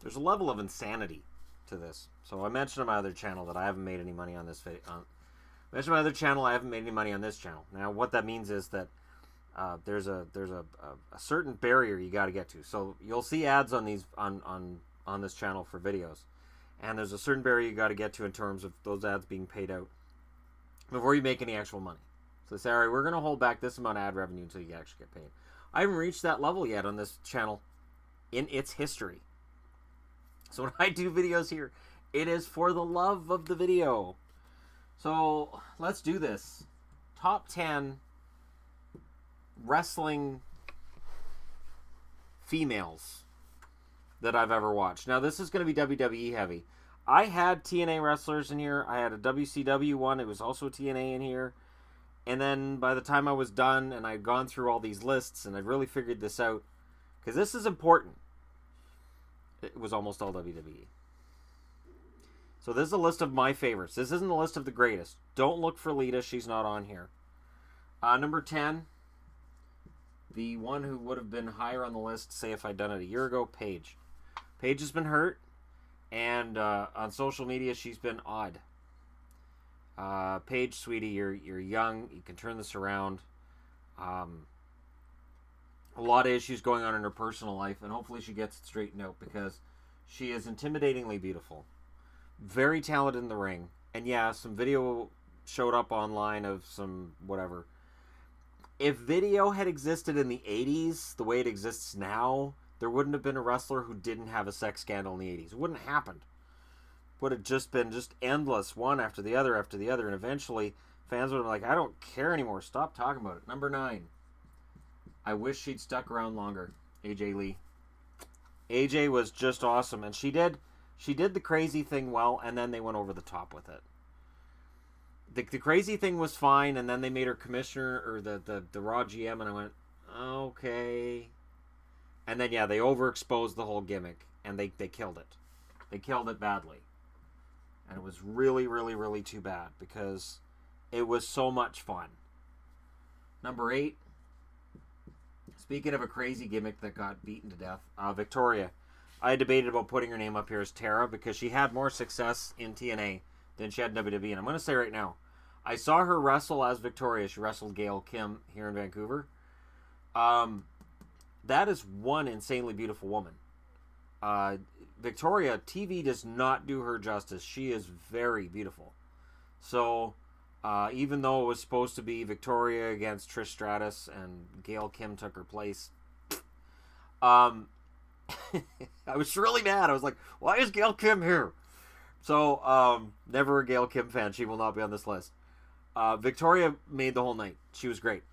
there's a level of insanity to this. So I mentioned on my other channel that I haven't made any money on this video. I mentioned on my other channel I haven't made any money on this channel. Now, what that means is that there's a certain barrier you got to get to. So you'll see ads on these on this channel for videos, and there's a certain barrier you got to get to in terms of those ads being paid out before you make any actual money. So they say, all right, we're going to hold back this amount of ad revenue until you actually get paid. I haven't reached that level yet on this channel in its history. So when I do videos here, it is for the love of the video. So let's do this. Top 10 wrestling females that I've ever watched. Now, this is going to be WWE heavy. I had TNA wrestlers in here. I had a WCW one. It was also TNA in here. And then by the time I was done and I'd gone through all these lists and I'd really figured this out, because this is important, it was almost all WWE. So this is a list of my favorites. This isn't a list of the greatest. Don't look for Lita. She's not on here. Number 10, the one who would have been higher on the list, say if I'd done it a year ago, Paige. Paige has been hurt, and on social media, she's been odd. Paige, sweetie, you're young. You can turn this around. A lot of issues going on in her personal life, and hopefully she gets it straightened out, because she is intimidatingly beautiful. Very talented in the ring. And yeah, some video showed up online of some whatever. If video had existed in the 80s the way it exists now, there wouldn't have been a wrestler who didn't have a sex scandal in the 80s. It wouldn't have happened. It would have just been endless, one after the other, and eventually fans would have been like, I don't care anymore. Stop talking about it. Number 9. I wish she'd stuck around longer. AJ Lee. AJ was just awesome, and she did the crazy thing well, and then they went over the top with it. The crazy thing was fine, and then they made her commissioner, or the Raw GM, and I went, okay. And then, yeah, they overexposed the whole gimmick, and they killed it. They killed it badly. And it was really, really, really too bad, because it was so much fun. Number 8, speaking of a crazy gimmick that got beaten to death, Victoria. I debated about putting her name up here as Tara, because she had more success in TNA than she had in WWE. And I'm going to say right now, I saw her wrestle as Victoria. She wrestled Gail Kim here in Vancouver. That is one insanely beautiful woman. Victoria, TV does not do her justice. She is very beautiful. So, even though it was supposed to be Victoria against Trish Stratus and Gail Kim took her place, I was really mad. I was like, why is Gail Kim here? So, never a Gail Kim fan. She will not be on this list. Victoria made the whole night. She was great.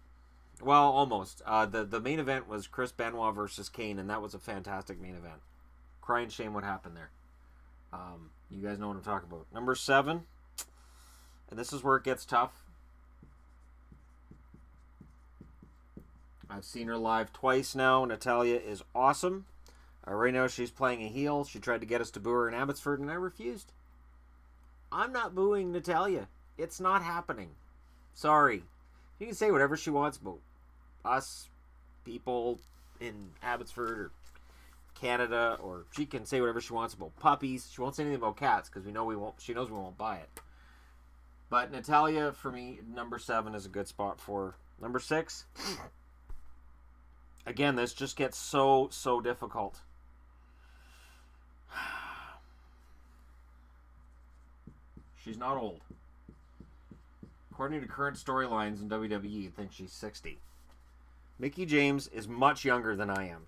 Well, almost. The main event was Chris Benoit versus Kane, and that was a fantastic main event. Crying shame what happened there. You guys know what I'm talking about. Number 7, and this is where it gets tough. I've seen her live twice now. Natalya is awesome. Right now she's playing a heel. She tried to get us to boo her in Abbotsford, and I refused. I'm not booing Natalya. It's not happening. Sorry. She can say whatever she wants about us, people in Abbotsford or Canada, or she can say whatever she wants about puppies. She won't say anything about cats, because we know we won't. She knows we won't buy it. But Natalya, for me, number 7 is a good spot for her. Number 6. Again, this just gets so difficult. She's not old. According to current storylines in WWE, you'd think she's 60. Mickie James is much younger than I am.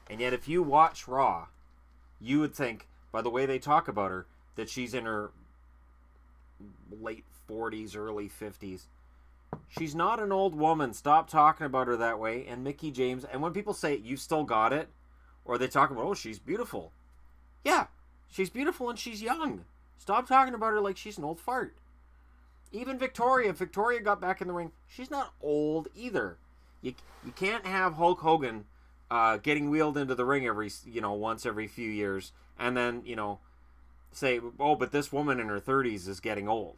And yet, if you watch Raw, you would think, by the way they talk about her, that she's in her late 40s, early 50s. She's not an old woman. Stop talking about her that way. And Mickie James, and when people say, you still got it, or they talk about, oh, she's beautiful. Yeah, she's beautiful and she's young. Stop talking about her like she's an old fart. Even Victoria, if Victoria got back in the ring, she's not old either. You can't have Hulk Hogan getting wheeled into the ring once every few years, and then, say, oh, but this woman in her 30s is getting old.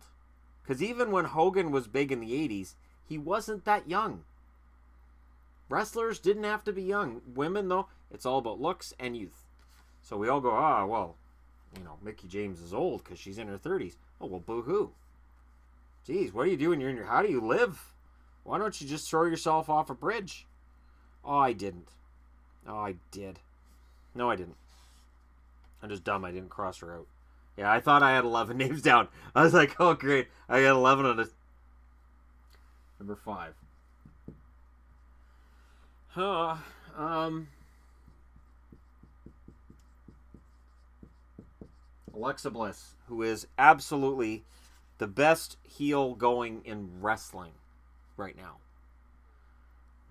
Because even when Hogan was big in the 80s, he wasn't that young. Wrestlers didn't have to be young. Women, though, it's all about looks and youth. So we all go, well, Mickie James is old because she's in her 30s. Oh, well, boo-hoo. Geez, what are you doing? How do you live? Why don't you just throw yourself off a bridge? Oh, I didn't. Oh, I did. No, I didn't. I'm just dumb. I didn't cross her out. Yeah, I thought I had 11 names down. I was like, oh, great. I got 11 on this. Number 5. Alexa Bliss, who is absolutely the best heel going in wrestling right now.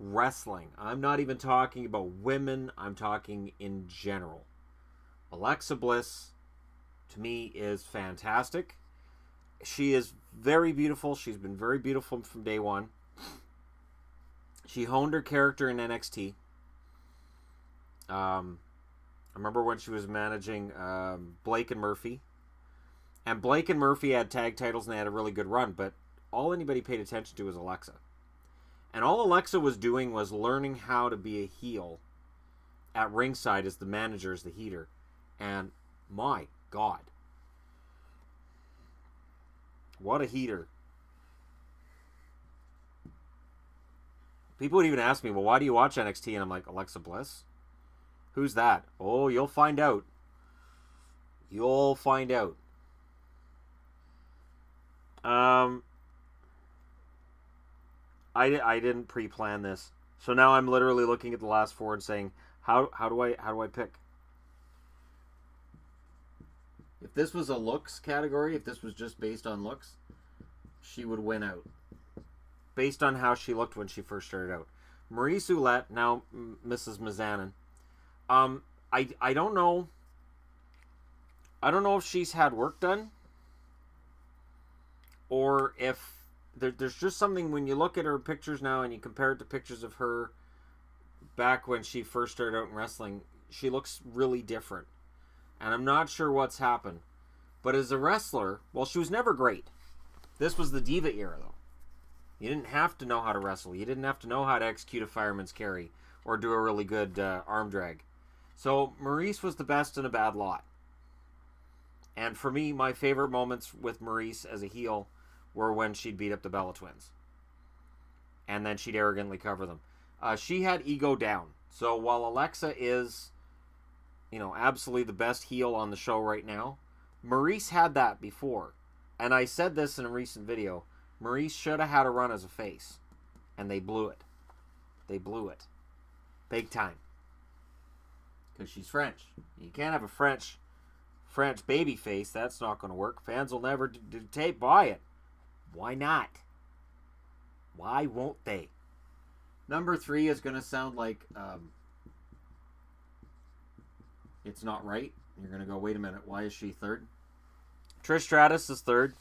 Wrestling. I'm not even talking about women. I'm talking in general. Alexa Bliss, to me, is fantastic. She is very beautiful. She's been very beautiful from day one. She honed her character in NXT. I remember when she was managing Blake and Murphy. And Blake and Murphy had tag titles and they had a really good run, but all anybody paid attention to was Alexa. And all Alexa was doing was learning how to be a heel at ringside as the manager, as the heater. And my God, what a heater. People would even ask me, well, why do you watch NXT? And I'm like, Alexa Bliss? Who's that? Oh, you'll find out. You'll find out. I didn't pre-plan this. So now I'm literally looking at the last 4 and saying, how do I pick? If this was a looks category, if this was just based on looks, she would win out. Based on how she looked when she first started out. Maurice Ouellette, now Mrs. Mizanin. I don't know. I don't know if she's had work done, or if there's just something when you look at her pictures now and you compare it to pictures of her back when she first started out in wrestling, she looks really different. And I'm not sure what's happened. But as a wrestler, well, she was never great. This was the Diva era, though. You didn't have to know how to wrestle. You didn't have to know how to execute a fireman's carry or do a really good arm drag. So Maurice was the best in a bad lot. And for me, my favorite moments with Maurice as a heel were when she'd beat up the Bella Twins. And then she'd arrogantly cover them. She had ego down. So while Alexa is, absolutely the best heel on the show right now, Maurice had that before. And I said this in a recent video. Maurice should have had a run as a face. And they blew it. They blew it. Big time. Because she's French. You can't have a French baby face. That's not going to work. Fans will never buy it. Why not? Why won't they? Number 3 is going to sound like it's not right. You're going to go, wait a minute, why is she 3rd? Trish Stratus is 3rd.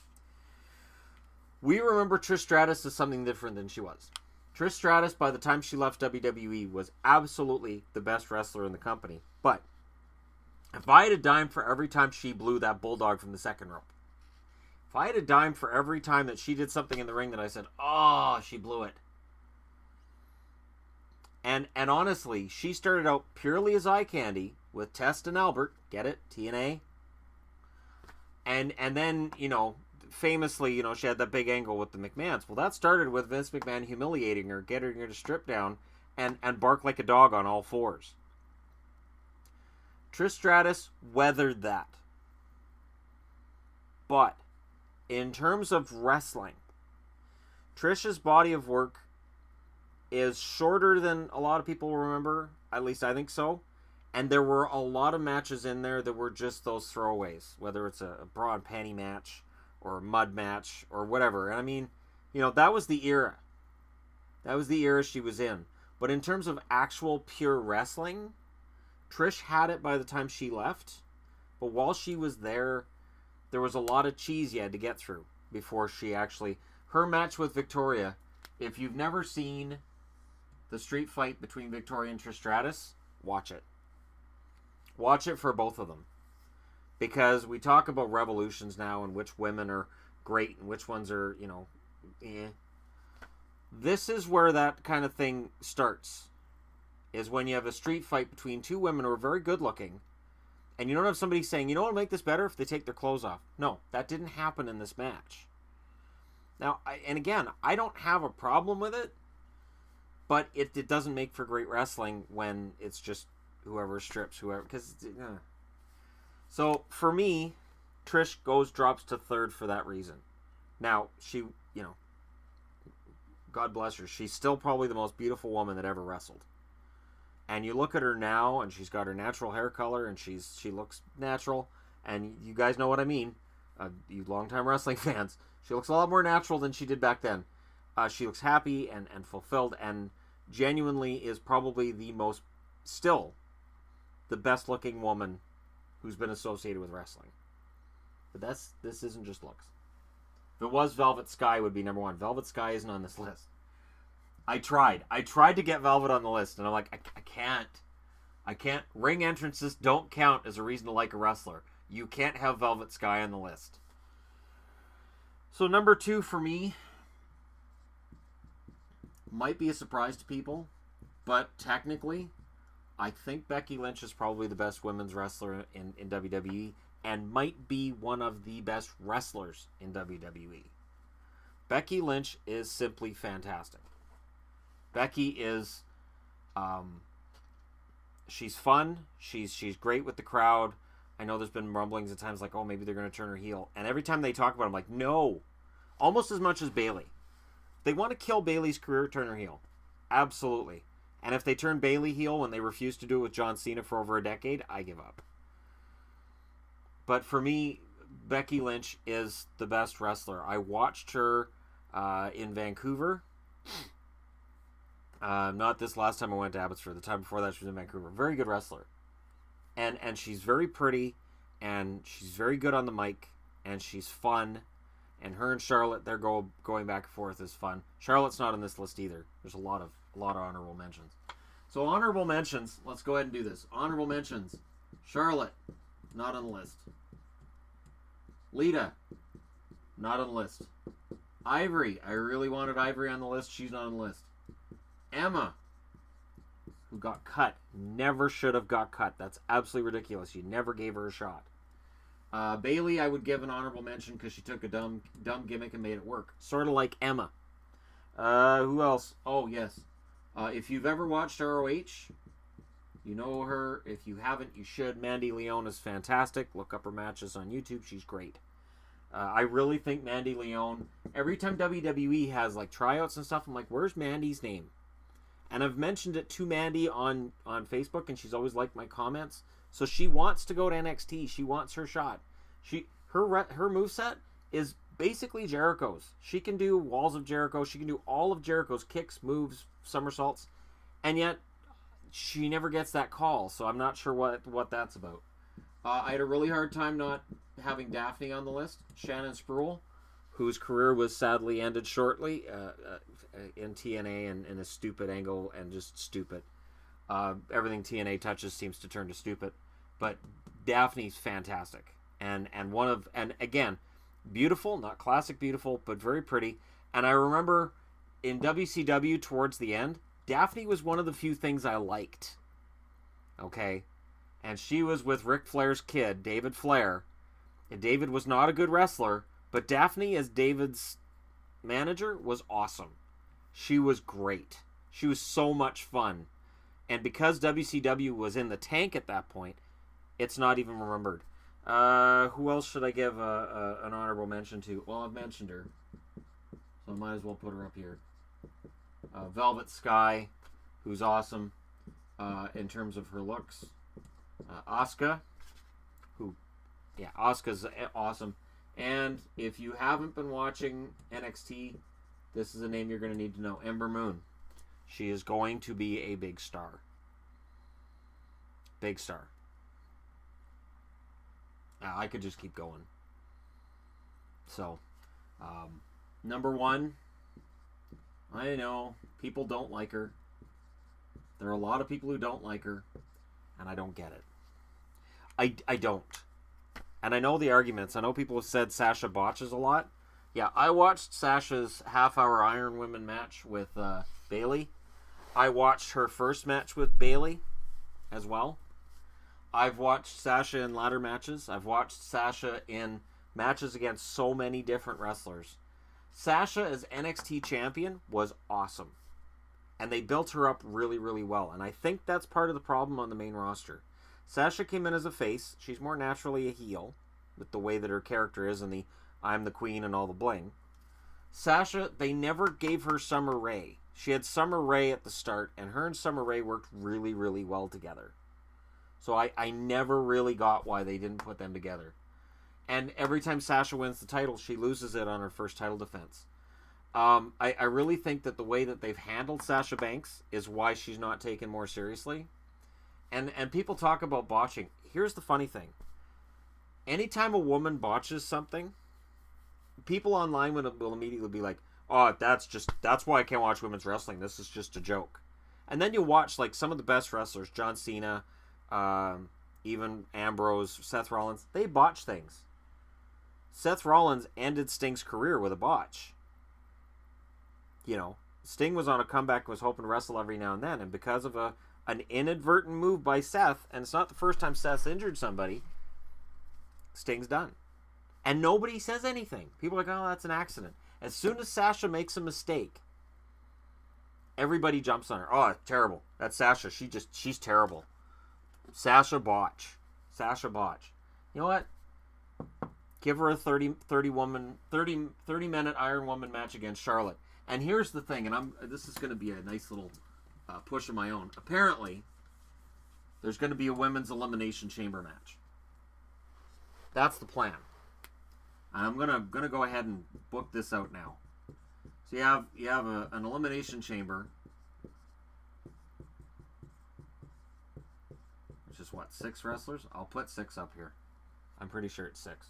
We remember Trish Stratus as something different than she was. Trish Stratus, by the time she left WWE, was absolutely the best wrestler in the company. But if I had a dime for every time she blew that bulldog from the second rope, if I had a dime for every time that she did something in the ring that I said, oh, she blew it. And honestly, she started out purely as eye candy with Test and Albert. Get it? TNA. And then, famously, she had that big angle with the McMahons. Well, that started with Vince McMahon humiliating her, getting her to strip down and bark like a dog on all 4s. Trish Stratus weathered that. But in terms of wrestling, Trish's body of work is shorter than a lot of people remember. At least I think so. And there were a lot of matches in there that were just those throwaways, whether it's a bra and panty match or a mud match or whatever. And I mean, that was the era. That was the era she was in. But in terms of actual pure wrestling, Trish had it by the time she left. But while she was there, there was a lot of cheese you had to get through before she actually... Her match with Victoria, if you've never seen the street fight between Victoria and Trish Stratus, watch it. Watch it for both of them. Because we talk about revolutions now and which women are great and which ones are, eh. This is where that kind of thing starts. Is when you have a street fight between 2 women who are very good looking And you don't have somebody saying, you know what will make this better if they take their clothes off. No, that didn't happen in this match. Now, and again, I don't have a problem with it, but it doesn't make for great wrestling when it's just whoever strips whoever. So, for me, Trish drops to third for that reason. Now, she, God bless her, she's still probably the most beautiful woman that ever wrestled. And you look at her now, and she's got her natural hair color, and she looks natural. And you guys know what I mean, you longtime wrestling fans. She looks a lot more natural than she did back then. She looks happy and fulfilled, and genuinely is probably still the best looking woman who's been associated with wrestling. But this isn't just looks. If it was Velvet Sky, it would be number one. Velvet Sky isn't on this list. I tried to get Velvet on the list, and I'm like, I can't. Ring entrances don't count as a reason to like a wrestler. You can't have Velvet Sky on the list. So number 2 for me might be a surprise to people, but technically, I think Becky Lynch is probably the best women's wrestler in WWE, and might be one of the best wrestlers in WWE. Becky Lynch is simply fantastic. Becky is, she's fun. She's great with the crowd. I know there's been rumblings at times like, oh, maybe they're going to turn her heel. And every time they talk about it, I'm like, no. Almost as much as Bayley. They want to kill Bayley's career, turn her heel. Absolutely. And if they turn Bayley heel when they refuse to do it with John Cena for over a decade, I give up. But for me, Becky Lynch is the best wrestler. I watched her in Vancouver. Not this last time I went to Abbotsford. The time before that, she was in Vancouver. Very good wrestler. And she's very pretty, and she's very good on the mic, and she's fun. And her and Charlotte, they're going back and forth is fun. Charlotte's not on this list either. There's a lot of honorable mentions. So honorable mentions. Let's go ahead and do this. Honorable mentions. Charlotte, not on the list. Lita, not on the list. Ivory, I really wanted Ivory on the list. She's not on the list. Emma, who got cut, never should have got cut. That's absolutely ridiculous. You never gave her a shot. Bayley, I would give an honorable mention because she took a dumb gimmick and made it work. Sort of like Emma. Who else? Oh, yes. If you've ever watched ROH, you know her. If you haven't, you should. Mandy Leon is fantastic. Look up her matches on YouTube. She's great. I really think Mandy Leon, every time WWE has like tryouts and stuff, I'm like, where's Mandy's name? And I've mentioned it to Mandy on Facebook, and she's always liked my comments. So she wants to go to NXT. She wants her shot. Her moveset is basically Jericho's. She can do Walls of Jericho. She can do all of Jericho's kicks, moves, somersaults. And yet, she never gets that call. So I'm not sure what that's about. I had a really hard time not having Daphne on the list. Shannon Spruill, whose career was sadly ended shortly in TNA and in a stupid angle and just stupid. Everything TNA touches seems to turn to stupid. But Daphne's fantastic. And again, beautiful, not classic beautiful, but very pretty. And I remember in WCW towards the end, Daphne was one of the few things I liked. Okay? And she was with Ric Flair's kid, David Flair. And David was not a good wrestler, but Daphne as David's manager was awesome. She was great. She was so much fun. And because WCW was in the tank at that point, it's not even remembered. Who else should I give an honorable mention to? Well, I've mentioned her, so I might as well put her up here. Velvet Sky, who's awesome in terms of her looks. Asuka, Asuka's awesome. And if you haven't been watching NXT, this is a name you're going to need to know. Ember Moon. She is going to be a big star. Big star. I could just keep going. So, number 1, I know people don't like her. There are a lot of people who don't like her, and I don't get it. I don't. And I know the arguments. I know people have said Sasha botches a lot. Yeah, I watched Sasha's half-hour Iron Women match with Bayley. I watched her first match with Bayley as well. I've watched Sasha in ladder matches. I've watched Sasha in matches against so many different wrestlers. Sasha as NXT champion was awesome. And they built her up really, really well. And I think that's part of the problem on the main roster. Sasha came in as a face. She's more naturally a heel with the way that her character is and the I'm the queen and all the bling. Sasha, they never gave her Summer Rae. She had Summer Rae at the start, and her and Summer Rae worked really, really well together. So I never really got why they didn't put them together. And every time Sasha wins the title, she loses it on her first title defense. I really think that the way that they've handled Sasha Banks is why she's not taken more seriously. And people talk about botching. Here's the funny thing. Anytime a woman botches something, people online will immediately be like, oh, that's why I can't watch women's wrestling. This is just a joke. And then you watch like some of the best wrestlers, John Cena, even Ambrose, Seth Rollins, they botch things. Seth Rollins ended Sting's career with a botch. You know, Sting was on a comeback, was hoping to wrestle every now and then, and because of an inadvertent move by Seth, and it's not the first time Seth's injured somebody, Sting's done. And nobody says anything. People are like, oh, that's an accident. As soon as Sasha makes a mistake, everybody jumps on her. Oh, terrible. That's Sasha. She's terrible. Sasha botch. You know what? Give her a 30 minute Iron Woman match against Charlotte. And here's the thing, and this is going to be a nice little push of my own. Apparently, there's going to be a women's elimination chamber match. That's the plan. And I'm gonna go ahead and book this out now. So you have an elimination chamber, which is what, 6 wrestlers? I'll put 6 up here. I'm pretty sure it's 6.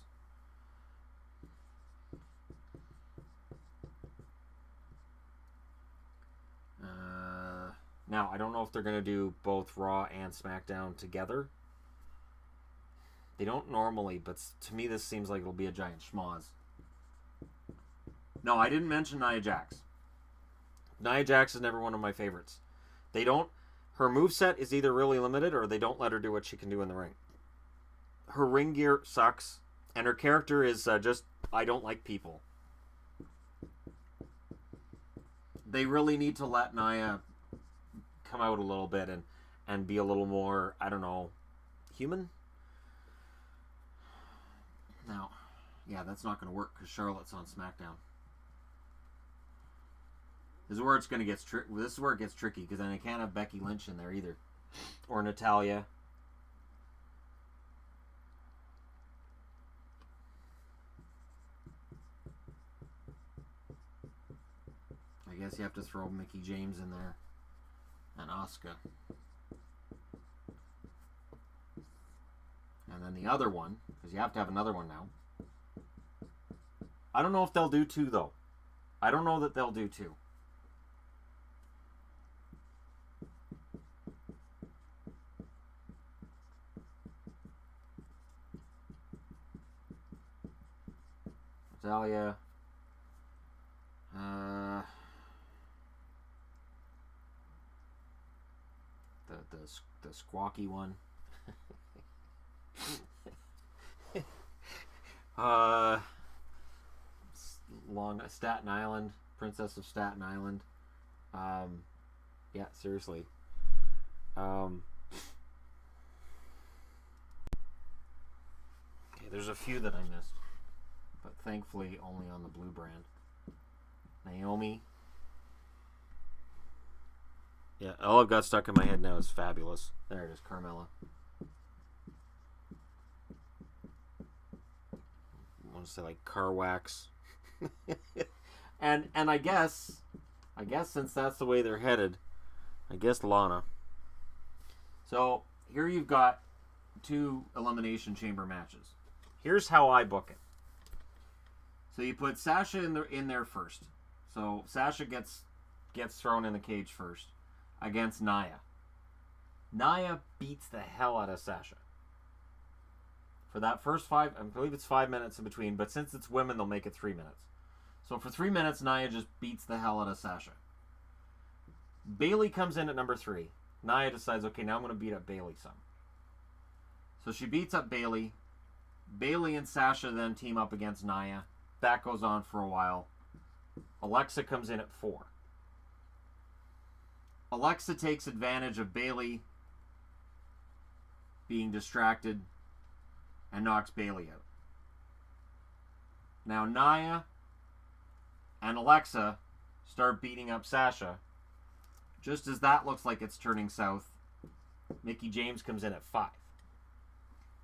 Now, I don't know if they're going to do both Raw and SmackDown together. They don't normally, but to me this seems like it'll be a giant schmoz. No, I didn't mention Nia Jax. Nia Jax is never one of my favorites. Her moveset is either really limited or they don't let her do what she can do in the ring. Her ring gear sucks, and her character is just, I don't like people. They really need to let Nia come out a little bit and be a little more, I don't know, human? Now, yeah, that's not going to work because Charlotte's on SmackDown. This is where it's going to get This is where it gets tricky because then I can't have Becky Lynch in there either, or Natalya. I guess you have to throw Mickie James in there and Asuka. And then the other one, because you have to have another one now. I don't know if they'll do 2, though. I don't know that they'll do 2. Natalya. The squawky one. Long Staten Island, Princess of Staten Island. Yeah, seriously. Okay, there's a few that I missed, but thankfully only on the blue brand. Naomi. Yeah, all I've got stuck in my head now is Fabulous. There it is, Carmella. I want to say like Car Wax. and I guess since that's the way they're headed, I guess Lana. So here you've got 2 Elimination Chamber matches. Here's how I book it. So you put Sasha in there first. So Sasha gets thrown in the cage first against Nia. Nia beats the hell out of Sasha. For that first 5, I believe it's 5 minutes in between, but since it's women, they'll make it 3 minutes. So for 3 minutes, Nia just beats the hell out of Sasha. Bayley comes in at number 3. Nia decides, okay, now I'm going to beat up Bayley some. So she beats up Bayley. Bayley and Sasha then team up against Nia. That goes on for a while. Alexa comes in at 4. Alexa takes advantage of Bayley being distracted and knocks Bayley out. Now Nia and Alexa start beating up Sasha. Just as that looks like it's turning south, Mickie James comes in at 5.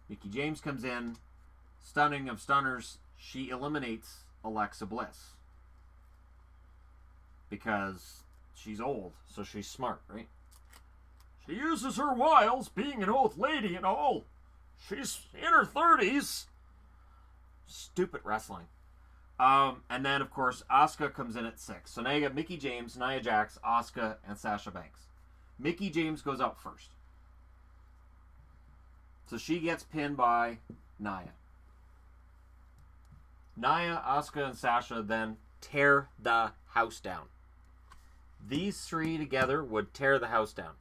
Mickie James comes in, stunning of stunners. She eliminates Alexa Bliss. Because she's old, so she's smart, right? She uses her wiles, being an old lady and all. She's in her 30s. Stupid wrestling. And then, of course, Asuka comes in at 6. So now you got Mickie James, Nia Jax, Asuka, and Sasha Banks. Mickie James goes out first. So she gets pinned by Nia. Nia, Asuka, and Sasha then tear the house down. These 3 together would tear the house down.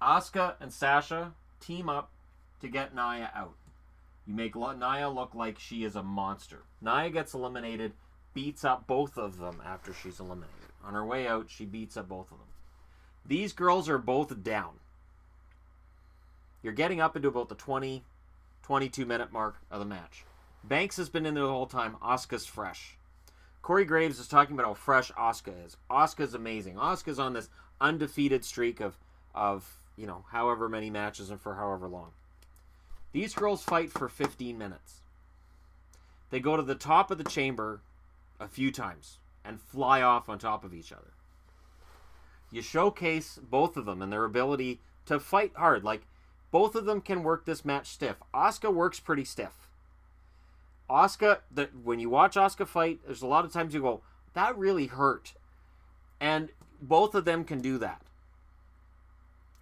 Asuka and Sasha team up to get Nia out. You make Nia look like she is a monster. Nia gets eliminated, beats up both of them after she's eliminated. On her way out, she beats up both of them. These girls are both down. You're getting up into about the 20, 22-minute mark of the match. Banks has been in there the whole time. Asuka's fresh. Corey Graves is talking about how fresh Asuka is. Asuka's amazing. Asuka's on this undefeated streak of however many matches and for however long. These girls fight for 15 minutes. They go to the top of the chamber a few times and fly off on top of each other. You showcase both of them and their ability to fight hard. Like, both of them can work this match stiff. Asuka works pretty stiff. Asuka, when you watch Asuka fight, there's a lot of times you go, that really hurt. And both of them can do that.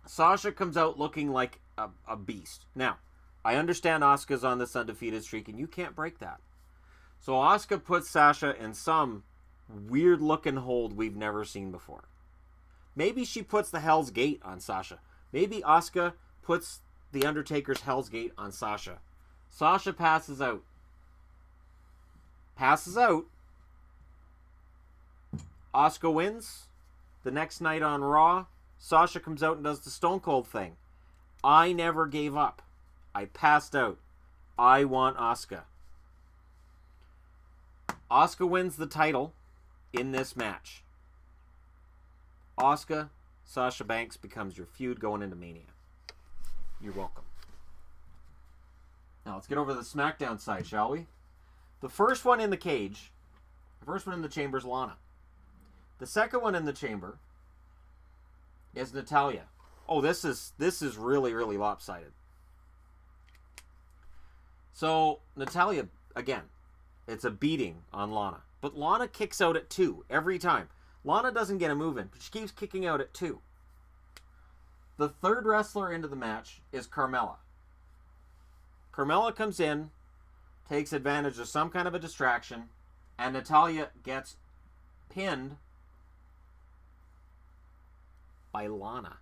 Sasha comes out looking like a beast. Now, I understand Asuka's on this undefeated streak, and you can't break that. So Asuka puts Sasha in some weird-looking hold we've never seen before. Maybe she puts the Hell's Gate on Sasha. Maybe Asuka puts the Undertaker's Hell's Gate on Sasha. Sasha passes out. Asuka wins. The next night on Raw, Sasha comes out and does the Stone Cold thing. I never gave up. I passed out. I want Asuka. Asuka wins the title in this match. Asuka, Sasha Banks becomes your feud going into Mania. You're welcome. Now let's get over to the SmackDown side, shall we? The first one in the cage, the first one in the chamber is Lana. The second one in the chamber is Natalya. Oh, this is really, really lopsided. So, Natalya, again, it's a beating on Lana. But Lana kicks out at 2 every time. Lana doesn't get a move in, but she keeps kicking out at 2. The third wrestler into the match is Carmella. Carmella comes in, takes advantage of some kind of a distraction, and Natalya gets pinned by Lana.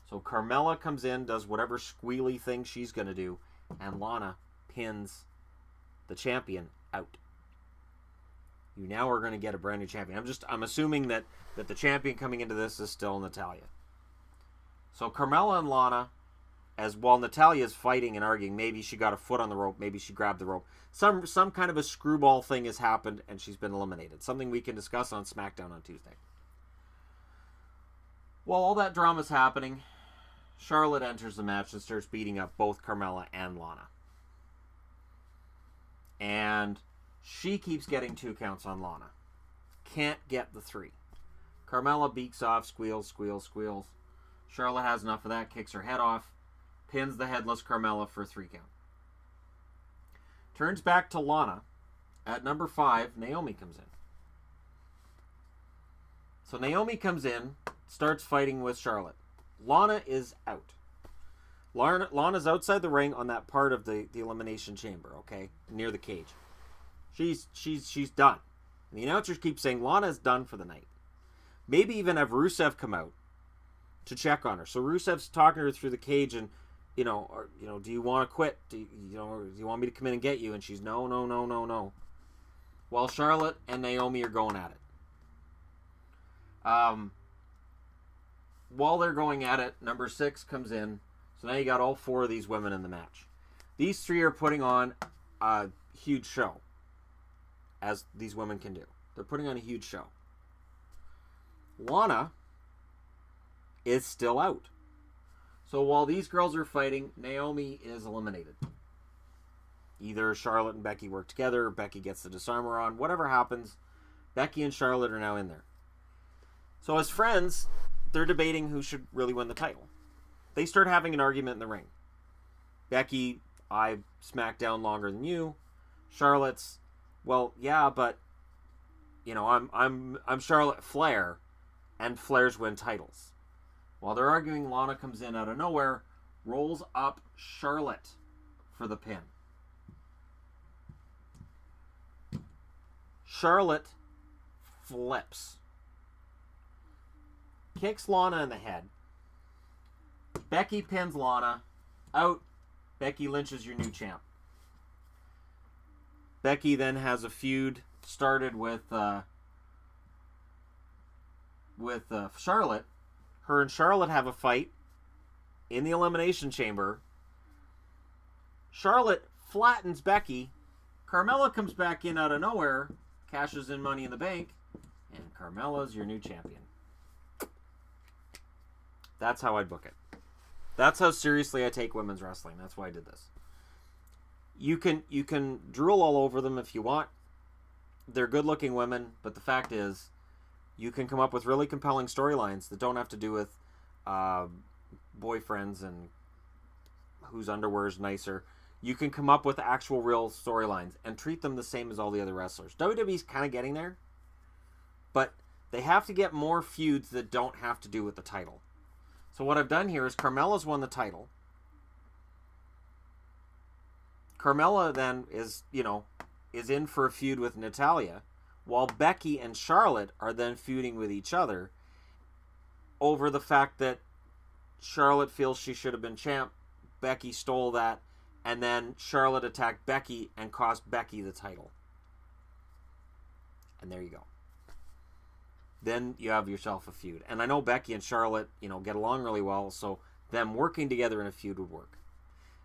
So Carmella comes in, does whatever squealy thing she's going to do, and Lana pins the champion out. You now are going to get a brand new champion. I'm assuming that the champion coming into this is still Natalya. So Carmella and Lana, as while Natalya is fighting and arguing, maybe she got a foot on the rope, maybe she grabbed the rope. Some kind of a screwball thing has happened and she's been eliminated. Something we can discuss on SmackDown on Tuesday. While all that drama's happening, Charlotte enters the match and starts beating up both Carmella and Lana. And she keeps getting 2 counts on Lana. Can't get the 3. Carmella beaks off, squeals. Charlotte has enough of that, kicks her head off, pins the headless Carmella for a 3 count. Turns back to Lana. At number 5, Naomi comes in. So Naomi comes in, starts fighting with Charlotte. Lana is out. Lana's outside the ring on that part of the elimination chamber, okay? Near the cage. She's done. And the announcers keep saying Lana's done for the night. Maybe even have Rusev come out to check on her. So Rusev's talking to her through the cage and do you want to quit? Do you want me to come in and get you? And she's no, no, no, no, no. Well, Charlotte and Naomi are going at it. While they're going at it, number 6 comes in. So now you got all 4 of these women in the match. These 3 are putting on a huge show, as these women can do. They're putting on a huge show. Lana is still out. So while these girls are fighting, Naomi is eliminated. Either Charlotte and Becky work together, or Becky gets the disarmer on. Whatever happens, Becky and Charlotte are now in there. So as friends, they're debating who should really win the title. They start having an argument in the ring. Becky, I SmackDown longer than you. Charlotte's, well, yeah, but I'm Charlotte Flair, and Flair's win titles. While they're arguing, Lana comes in out of nowhere, rolls up Charlotte for the pin. Charlotte flips. Kicks Lana in the head. Becky pins Lana. Out. Becky Lynch is your new champ. Becky then has a feud started with Charlotte. Her and Charlotte have a fight in the Elimination Chamber. Charlotte flattens Becky. Carmella comes back in out of nowhere, cashes in Money in the Bank, and Carmella's your new champion. That's how I'd book it. That's how seriously I take women's wrestling. That's why I did this. You can drool all over them if you want. They're good-looking women, but the fact is, you can come up with really compelling storylines that don't have to do with boyfriends and whose underwear is nicer. You can come up with actual real storylines and treat them the same as all the other wrestlers. WWE's kind of getting there, but they have to get more feuds that don't have to do with the title. So what I've done here is Carmella's won the title. Carmella then is in for a feud with Natalya, while Becky and Charlotte are then feuding with each other over the fact that Charlotte feels she should have been champ. Becky stole that, and then Charlotte attacked Becky and cost Becky the title. And there you go. Then you have yourself a feud. And I know Becky and Charlotte, get along really well, so them working together in a feud would work.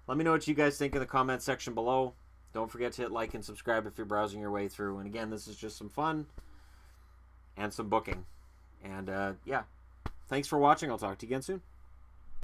Let me know what you guys think in the comment section below. Don't forget to hit like and subscribe if you're browsing your way through. And again, this is just some fun and some booking. And yeah, thanks for watching. I'll talk to you again soon.